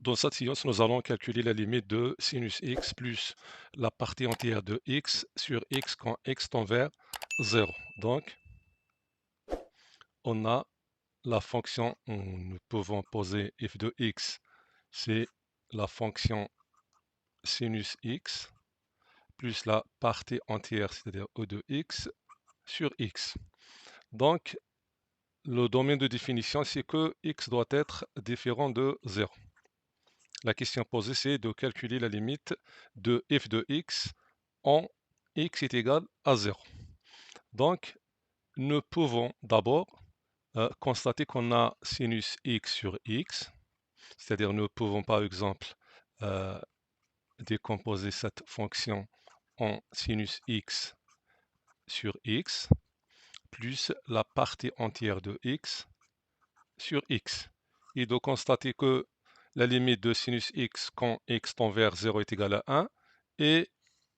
Dans cette séance, nous allons calculer la limite de sinus x plus la partie entière de x sur x quand x tend vers 0. Donc, on a la fonction, nous pouvons poser f de x, c'est la fonction sinus x plus la partie entière, c'est-à-dire e de x, sur x. Donc, le domaine de définition, c'est que x doit être différent de 0. La question posée, c'est de calculer la limite de f de x en x est égal à 0. Donc, nous pouvons d'abord constater qu'on a sinus x sur x, c'est-à-dire nous pouvons par exemple euh, décomposer cette fonction en sinus x sur x plus la partie entière de x sur x. Et de constater que la limite de sinus x quand x tend vers 0 est égal à 1 et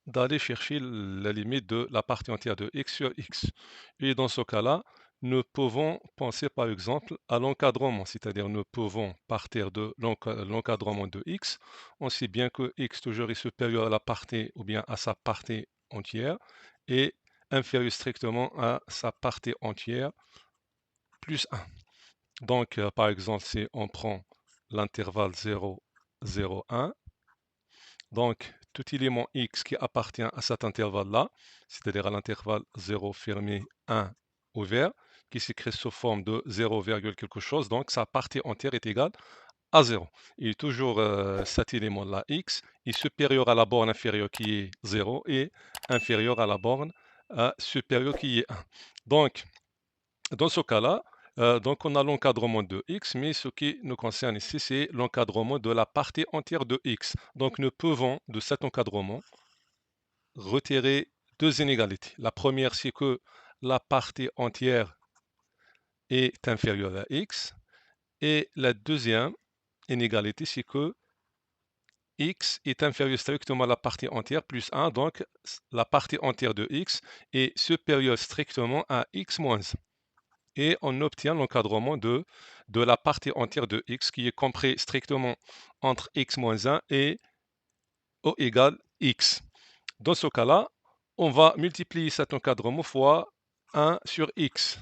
d'aller chercher la limite de la partie entière de x sur x. Et dans ce cas-là, nous pouvons penser par exemple à l'encadrement, c'est-à-dire nous pouvons partir de l'encadrement de x. On sait bien que x toujours est supérieur à la partie ou bien à sa partie entière et inférieur strictement à sa partie entière plus 1. Donc, par exemple, si on prend l'intervalle 0, 0, 1, donc tout élément x qui appartient à cet intervalle-là, c'est-à-dire à l'intervalle 0 fermé, 1 ouvert, qui s'écrit sous forme de 0, quelque chose, donc sa partie entière est égale à 0. Et toujours cet élément-là, x, est supérieur à la borne inférieure qui est 0 et inférieur à la borne supérieure qui est 1. Donc, dans ce cas-là, donc on a l'encadrement de x, mais ce qui nous concerne ici, c'est l'encadrement de la partie entière de x. Donc nous pouvons, de cet encadrement, retirer deux inégalités. La première, c'est que la partie entière est inférieure à x. Et la deuxième inégalité, c'est que x est inférieur strictement à la partie entière plus 1. Donc la partie entière de x est supérieure strictement à x moins 1. Et on obtient l'encadrement de la partie entière de x qui est compris strictement entre x moins 1 et o égale x. Dans ce cas-là, on va multiplier cet encadrement fois 1 sur x.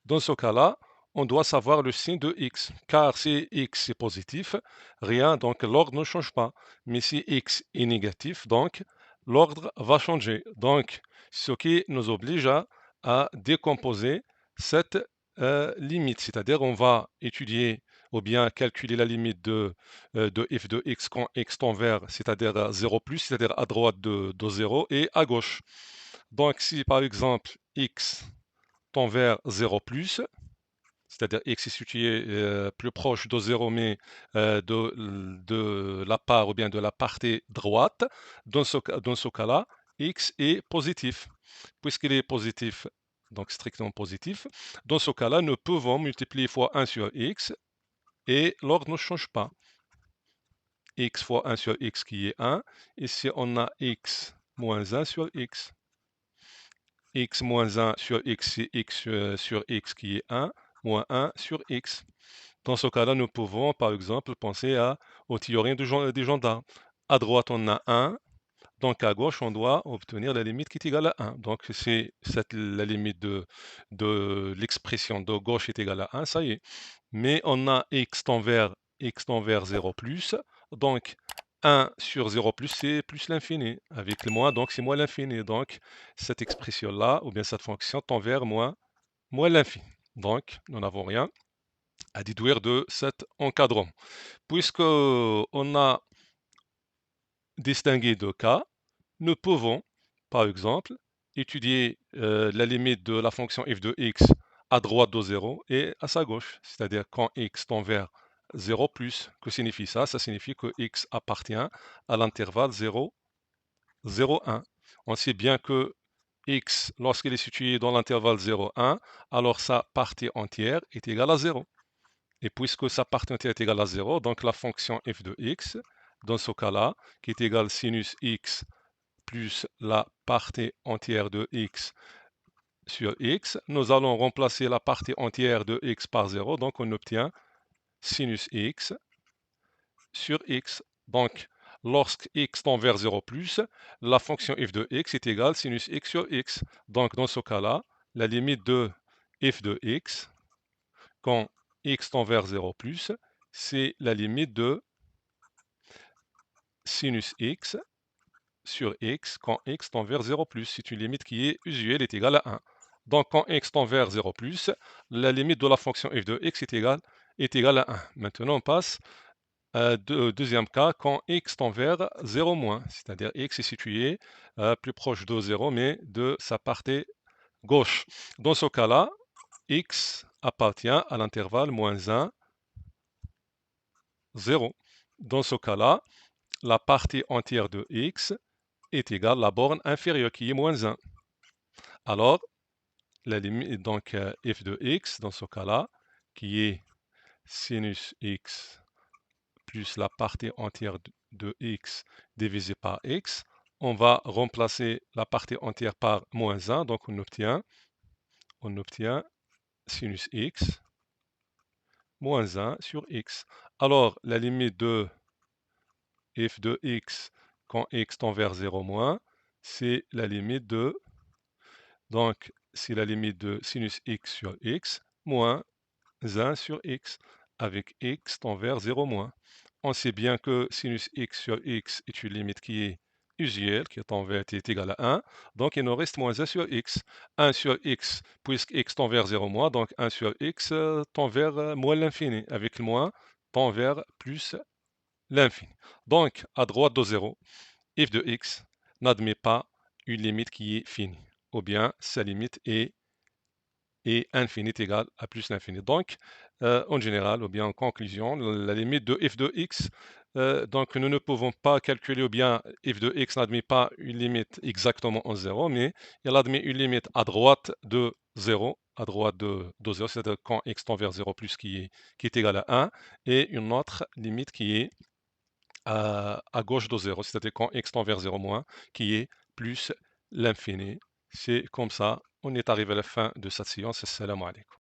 Dans ce cas-là, on doit savoir le signe de x, car si x est positif, rien, donc l'ordre ne change pas. Mais si x est négatif, donc l'ordre va changer. Donc, ce qui nous oblige à décomposer cette limite, c'est-à-dire on va étudier ou bien calculer la limite de f de x quand x tend vers, c'est-à-dire 0 plus, c'est-à-dire à droite de 0 et à gauche. Donc si par exemple x tend vers 0 plus, c'est-à-dire x est situé plus proche de 0 mais de la part ou bien de la partie droite, dans ce cas-là, x est positif. Puisqu'il est positif, donc strictement positif, dans ce cas-là, nous pouvons multiplier fois 1 sur x et l'ordre ne change pas. X fois 1 sur x qui est 1. Ici, on a x moins 1 sur x. X moins 1 sur x, c'est x sur x qui est 1, moins 1 sur x. Dans ce cas-là, nous pouvons, par exemple, penser au théorème des gendarmes. À droite, on a 1, donc à gauche, on doit obtenir la limite qui est égale à 1. Donc, c'est la limite de l'expression de gauche est égale à 1, ça y est. Mais on a x tend vers 0 plus, donc 1 sur 0 plus, c'est plus l'infini. Avec le moins, donc c'est moins l'infini. Donc, cette expression-là, ou bien cette fonction, tend vers moins l'infini. Donc, nous n'avons rien à déduire de cet encadrant. Puisque on a distingué deux cas, nous pouvons, par exemple, étudier la limite de la fonction f de x à droite de 0 et à sa gauche. C'est-à-dire quand x tend vers 0 plus, que signifie ça? Ça signifie que x appartient à l'intervalle 0, 0, 1. On sait bien que x, lorsqu'il est situé dans l'intervalle 0, 1, alors sa partie entière est égale à 0. Et puisque sa partie entière est égale à 0, donc la fonction f de x, dans ce cas-là, qui est égale sinus x plus la partie entière de x sur x, nous allons remplacer la partie entière de x par 0, donc on obtient sinus x sur x. Donc, lorsque x tend vers 0 plus, la fonction f de x est égale sinus x sur x. Donc, dans ce cas-là, la limite de f de x, quand x tend vers 0 plus, c'est la limite de sinus x sur x quand x tend vers 0 plus. C'est une limite qui est usuelle, est égale à 1. Donc, quand x tend vers 0 plus, la limite de la fonction f de x est égale à 1. Maintenant, on passe deuxième cas, quand x tend vers 0 moins, c'est-à-dire x est situé plus proche de 0, mais de sa partie gauche. Dans ce cas-là, x appartient à l'intervalle moins 1, 0. Dans ce cas-là, la partie entière de x est égale à la borne inférieure qui est moins 1. Alors, la limite, donc f de x, dans ce cas-là, qui est sinus x plus la partie entière de x divisé par x, on va remplacer la partie entière par moins 1, donc on obtient sinus x moins 1 sur x. Alors, la limite de f de x quand x tend vers 0 moins, c'est la limite de, donc c'est la limite de sinus x sur x moins 1 sur x, avec x tend vers 0 moins. On sait bien que sinus x sur x est une limite qui est usuelle, qui est en vérité égale à 1, donc il nous reste moins 1 sur x. 1 sur x, puisque x tend vers 0 moins, donc 1 sur x tend vers moins l'infini, avec le moins tend vers plus l'infini. Donc, à droite de 0, f de x n'admet pas une limite qui est finie, ou bien sa limite est infinie égale à plus l'infini. Donc, en général, ou bien en conclusion, la limite de f de x, donc nous ne pouvons pas calculer, ou bien f de x n'admet pas une limite exactement en 0, mais il admet une limite à droite de 0, c'est-à-dire quand x tend vers 0 plus qui est égal à 1, et une autre limite qui est à gauche de 0, c'est-à-dire quand x tend vers 0 moins, qui est plus l'infini. C'est comme ça, on est arrivé à la fin de cette séance. Assalamu alaikum.